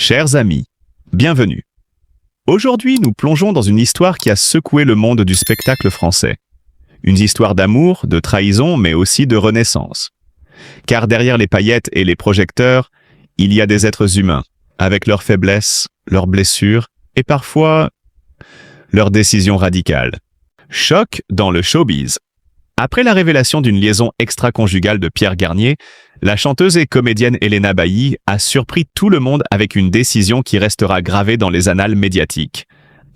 Chers amis, bienvenue. Aujourd'hui, nous plongeons dans une histoire qui a secoué le monde du spectacle français. Une histoire d'amour, de trahison, mais aussi de renaissance. Car derrière les paillettes et les projecteurs, il y a des êtres humains, avec leurs faiblesses, leurs blessures et parfois leurs décisions radicales. Choc dans le showbiz. Après la révélation d'une liaison extra-conjugale de Pierre Garnier, la chanteuse et comédienne Helena Bailly a surpris tout le monde avec une décision qui restera gravée dans les annales médiatiques.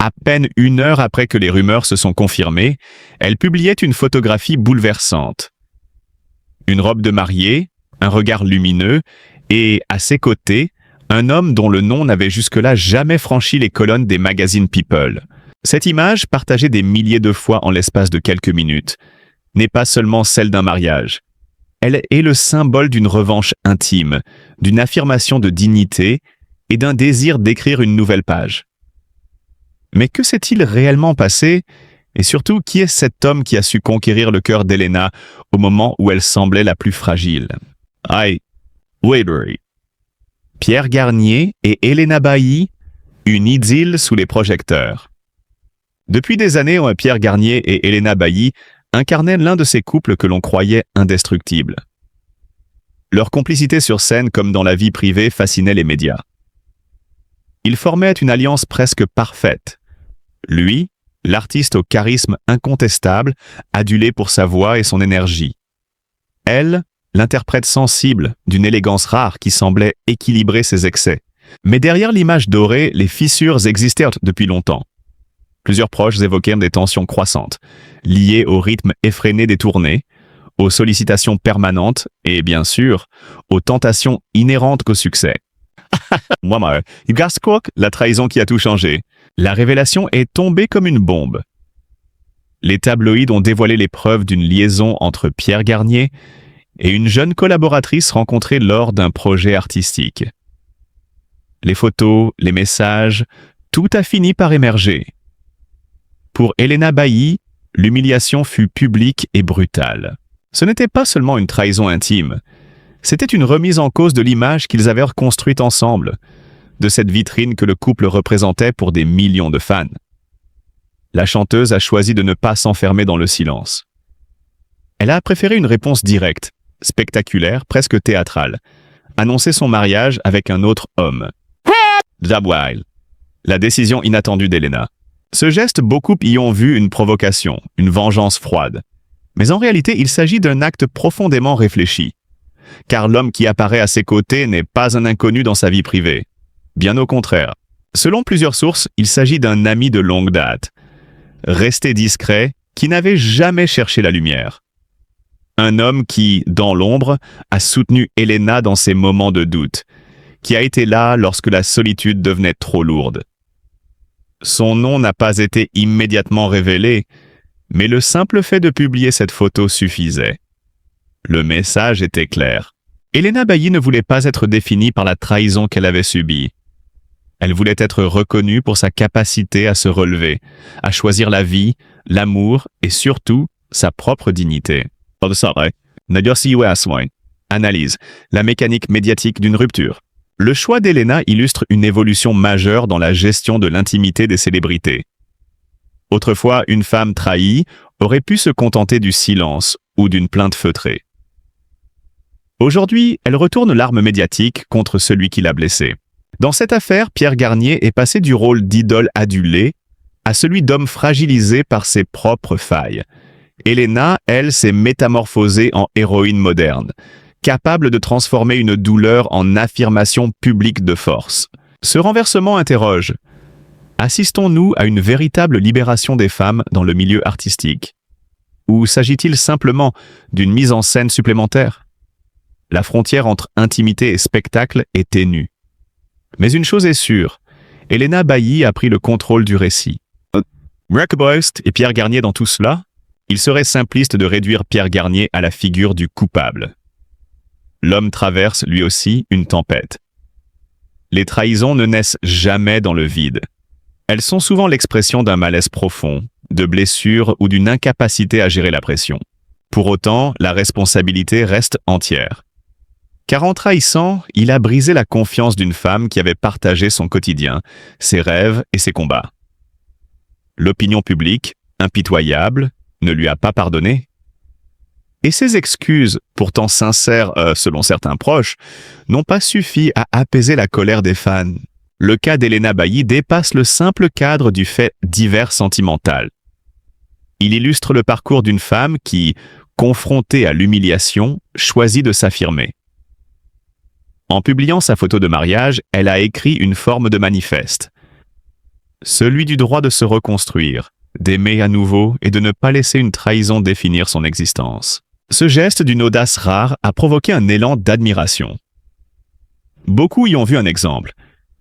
À peine 1 heure après que les rumeurs se sont confirmées, elle publiait une photographie bouleversante. Une robe de mariée, un regard lumineux et, à ses côtés, un homme dont le nom n'avait jusque-là jamais franchi les colonnes des magazines People. Cette image, partagée des milliers de fois en l'espace de quelques minutes, n'est pas seulement celle d'un mariage. Elle est le symbole d'une revanche intime, d'une affirmation de dignité et d'un désir d'écrire une nouvelle page. Mais que s'est-il réellement passé? Et surtout, qui est cet homme qui a su conquérir le cœur d'Helena au moment où elle semblait la plus fragile? Waybury. Pierre Garnier et Helena Bailly, une idylle sous les projecteurs. Depuis des années, Pierre Garnier et Helena Bailly incarnaient l'un de ces couples que l'on croyait indestructibles. Leur complicité sur scène comme dans la vie privée fascinait les médias. Ils formaient une alliance presque parfaite. Lui, l'artiste au charisme incontestable, adulé pour sa voix et son énergie. Elle, l'interprète sensible, d'une élégance rare qui semblait équilibrer ses excès. Mais derrière l'image dorée, les fissures existèrent depuis longtemps. Plusieurs proches évoquèrent des tensions croissantes, liées au rythme effréné des tournées, aux sollicitations permanentes et, bien sûr, aux tentations inhérentes qu'au succès. La trahison qui a tout changé. La révélation est tombée comme une bombe. Les tabloïds ont dévoilé les preuves d'une liaison entre Pierre Garnier et une jeune collaboratrice rencontrée lors d'un projet artistique. Les photos, les messages, tout a fini par émerger. Pour Helena Bailly, l'humiliation fut publique et brutale. Ce n'était pas seulement une trahison intime, c'était une remise en cause de l'image qu'ils avaient reconstruite ensemble, de cette vitrine que le couple représentait pour des millions de fans. La chanteuse a choisi de ne pas s'enfermer dans le silence. Elle a préféré une réponse directe, spectaculaire, presque théâtrale, annoncer son mariage avec un autre homme. La décision inattendue d'Helena. Ce geste, beaucoup y ont vu une provocation, une vengeance froide. Mais en réalité, il s'agit d'un acte profondément réfléchi. Car l'homme qui apparaît à ses côtés n'est pas un inconnu dans sa vie privée. Bien au contraire. Selon plusieurs sources, il s'agit d'un ami de longue date, resté discret, qui n'avait jamais cherché la lumière. Un homme qui, dans l'ombre, a soutenu Helena dans ses moments de doute, qui a été là lorsque la solitude devenait trop lourde. Son nom n'a pas été immédiatement révélé, mais le simple fait de publier cette photo suffisait. Le message était clair. Helena Bailly ne voulait pas être définie par la trahison qu'elle avait subie. Elle voulait être reconnue pour sa capacité à se relever, à choisir la vie, l'amour et surtout sa propre dignité. Analyse. La mécanique médiatique d'une rupture. Le choix d'Helena illustre une évolution majeure dans la gestion de l'intimité des célébrités. Autrefois, une femme trahie aurait pu se contenter du silence ou d'une plainte feutrée. Aujourd'hui, elle retourne l'arme médiatique contre celui qui l'a blessée. Dans cette affaire, Pierre Garnier est passé du rôle d'idole adulée à celui d'homme fragilisé par ses propres failles. Helena, elle, s'est métamorphosée en héroïne moderne, capable de transformer une douleur en affirmation publique de force. Ce renversement interroge. Assistons-nous à une véritable libération des femmes dans le milieu artistique? Ou s'agit-il simplement d'une mise en scène supplémentaire? La frontière entre intimité et spectacle est ténue. Mais une chose est sûre, Helena Bailly a pris le contrôle du récit. Et Pierre Garnier dans tout cela? Il serait simpliste de réduire Pierre Garnier à la figure du coupable. L'homme traverse, lui aussi, une tempête. Les trahisons ne naissent jamais dans le vide. Elles sont souvent l'expression d'un malaise profond, de blessures ou d'une incapacité à gérer la pression. Pour autant, la responsabilité reste entière. Car en trahissant, il a brisé la confiance d'une femme qui avait partagé son quotidien, ses rêves et ses combats. L'opinion publique, impitoyable, ne lui a pas pardonné. Et ses excuses, pourtant sincères selon certains proches, n'ont pas suffi à apaiser la colère des fans. Le cas d'Elena Bailly dépasse le simple cadre du fait divers sentimental. Il illustre le parcours d'une femme qui, confrontée à l'humiliation, choisit de s'affirmer. En publiant sa photo de mariage, elle a écrit une forme de manifeste. Celui du droit de se reconstruire, d'aimer à nouveau et de ne pas laisser une trahison définir son existence. Ce geste d'une audace rare a provoqué un élan d'admiration. Beaucoup y ont vu un exemple,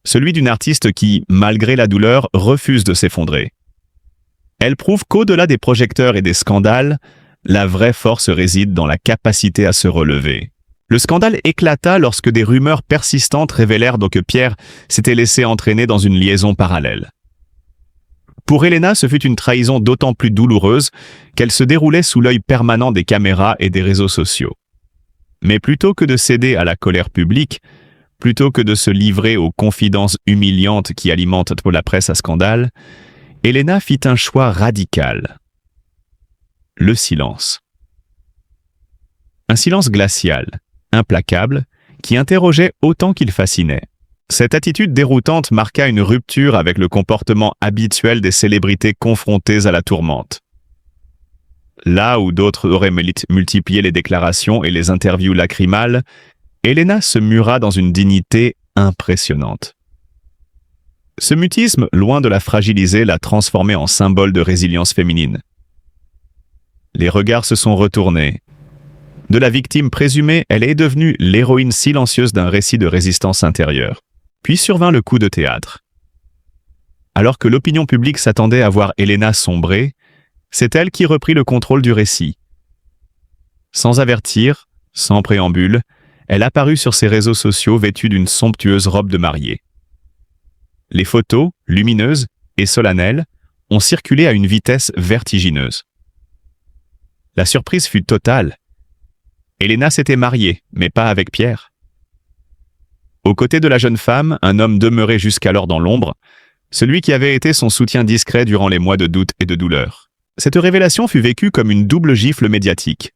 celui d'une artiste qui, malgré la douleur, refuse de s'effondrer. Elle prouve qu'au-delà des projecteurs et des scandales, la vraie force réside dans la capacité à se relever. Le scandale éclata lorsque des rumeurs persistantes révélèrent donc que Pierre s'était laissé entraîner dans une liaison parallèle. Pour Elena, ce fut une trahison d'autant plus douloureuse qu'elle se déroulait sous l'œil permanent des caméras et des réseaux sociaux. Mais plutôt que de céder à la colère publique, plutôt que de se livrer aux confidences humiliantes qui alimentent la presse à scandale, Elena fit un choix radical. Le silence. Un silence glacial, implacable, qui interrogeait autant qu'il fascinait. Cette attitude déroutante marqua une rupture avec le comportement habituel des célébrités confrontées à la tourmente. Là où d'autres auraient multiplié les déclarations et les interviews lacrymales, Elena se mura dans une dignité impressionnante. Ce mutisme, loin de la fragiliser, l'a transformée en symbole de résilience féminine. Les regards se sont retournés. De la victime présumée, elle est devenue l'héroïne silencieuse d'un récit de résistance intérieure. Puis survint le coup de théâtre. Alors que l'opinion publique s'attendait à voir Elena sombrer, c'est elle qui reprit le contrôle du récit. Sans avertir, sans préambule, elle apparut sur ses réseaux sociaux vêtue d'une somptueuse robe de mariée. Les photos, lumineuses et solennelles, ont circulé à une vitesse vertigineuse. La surprise fut totale. Elena s'était mariée, mais pas avec Pierre. Aux côtés de la jeune femme, un homme demeurait jusqu'alors dans l'ombre, celui qui avait été son soutien discret durant les mois de doute et de douleur. Cette révélation fut vécue comme une double gifle médiatique.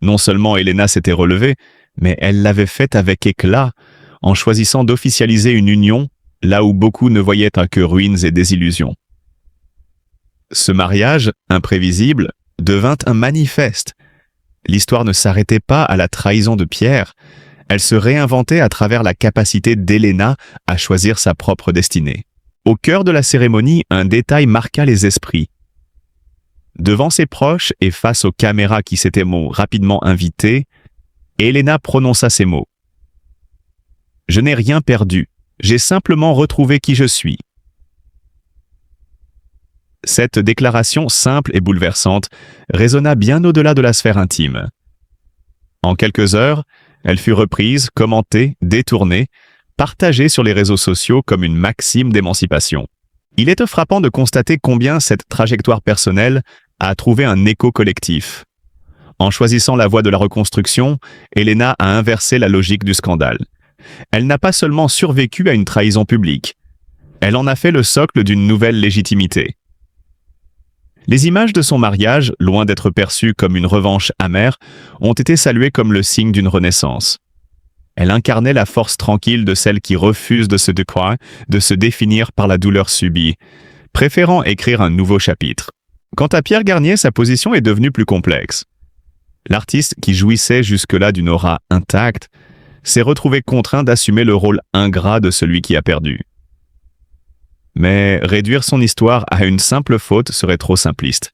Non seulement Elena s'était relevée, mais elle l'avait fait avec éclat, en choisissant d'officialiser une union là où beaucoup ne voyaient que ruines et désillusions. Ce mariage, imprévisible, devint un manifeste. L'histoire ne s'arrêtait pas à la trahison de Pierre, elle se réinventait à travers la capacité d'Elena à choisir sa propre destinée. Au cœur de la cérémonie, un détail marqua les esprits. Devant ses proches et face aux caméras qui s'étaient rapidement invitées, Elena prononça ces mots. « Je n'ai rien perdu, j'ai simplement retrouvé qui je suis. » Cette déclaration simple et bouleversante résonna bien au-delà de la sphère intime. En quelques heures, elle fut reprise, commentée, détournée, partagée sur les réseaux sociaux comme une maxime d'émancipation. Il est frappant de constater combien cette trajectoire personnelle a trouvé un écho collectif. En choisissant la voie de la reconstruction, Elena a inversé la logique du scandale. Elle n'a pas seulement survécu à une trahison publique, elle en a fait le socle d'une nouvelle légitimité. Les images de son mariage, loin d'être perçues comme une revanche amère, ont été saluées comme le signe d'une renaissance. Elle incarnait la force tranquille de celle qui refuse de se décroître, de se définir par la douleur subie, préférant écrire un nouveau chapitre. Quant à Pierre Garnier, sa position est devenue plus complexe. L'artiste, qui jouissait jusque-là d'une aura intacte, s'est retrouvé contraint d'assumer le rôle ingrat de celui qui a perdu. Mais réduire son histoire à une simple faute serait trop simpliste.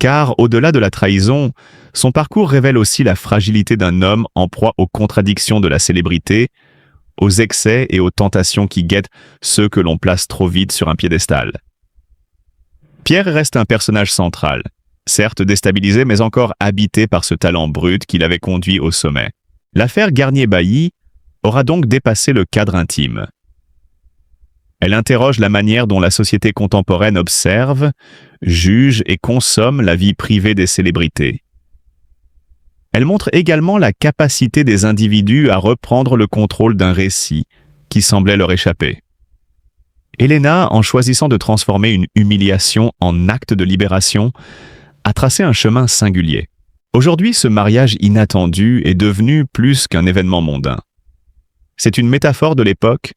Car, au-delà de la trahison, son parcours révèle aussi la fragilité d'un homme en proie aux contradictions de la célébrité, aux excès et aux tentations qui guettent ceux que l'on place trop vite sur un piédestal. Pierre reste un personnage central, certes déstabilisé mais encore habité par ce talent brut qui l'avait conduit au sommet. L'affaire Garnier-Bailly aura donc dépassé le cadre intime. Elle interroge la manière dont la société contemporaine observe, juge et consomme la vie privée des célébrités. Elle montre également la capacité des individus à reprendre le contrôle d'un récit qui semblait leur échapper. Helena, en choisissant de transformer une humiliation en acte de libération, a tracé un chemin singulier. Aujourd'hui, ce mariage inattendu est devenu plus qu'un événement mondain. C'est une métaphore de l'époque.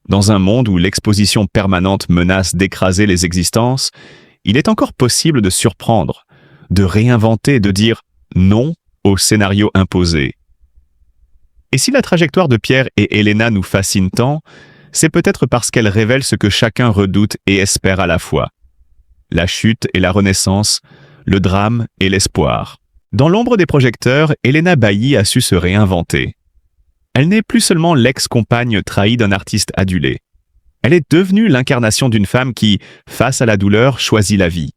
Dans un monde où l'exposition permanente menace d'écraser les existences, il est encore possible de surprendre, de réinventer, de dire non au scénario imposé. Et si la trajectoire de Pierre et Helena nous fascine tant, c'est peut-être parce qu'elle révèle ce que chacun redoute et espère à la fois. La chute et la renaissance, le drame et l'espoir. Dans l'ombre des projecteurs, Helena Bailly a su se réinventer. Elle n'est plus seulement l'ex-compagne trahie d'un artiste adulé. Elle est devenue l'incarnation d'une femme qui, face à la douleur, choisit la vie.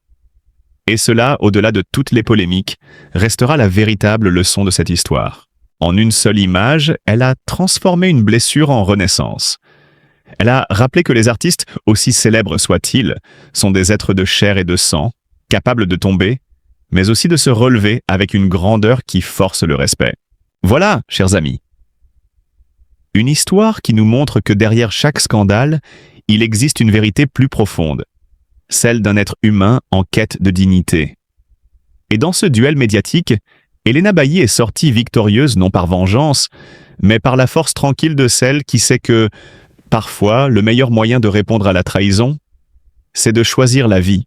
Et cela, au-delà de toutes les polémiques, restera la véritable leçon de cette histoire. En une seule image, elle a transformé une blessure en renaissance. Elle a rappelé que les artistes, aussi célèbres soient-ils, sont des êtres de chair et de sang, capables de tomber, mais aussi de se relever avec une grandeur qui force le respect. Voilà, chers amis. Une histoire qui nous montre que derrière chaque scandale, il existe une vérité plus profonde, celle d'un être humain en quête de dignité. Et dans ce duel médiatique, Helena Bailly est sortie victorieuse non par vengeance, mais par la force tranquille de celle qui sait que, parfois, le meilleur moyen de répondre à la trahison, c'est de choisir la vie,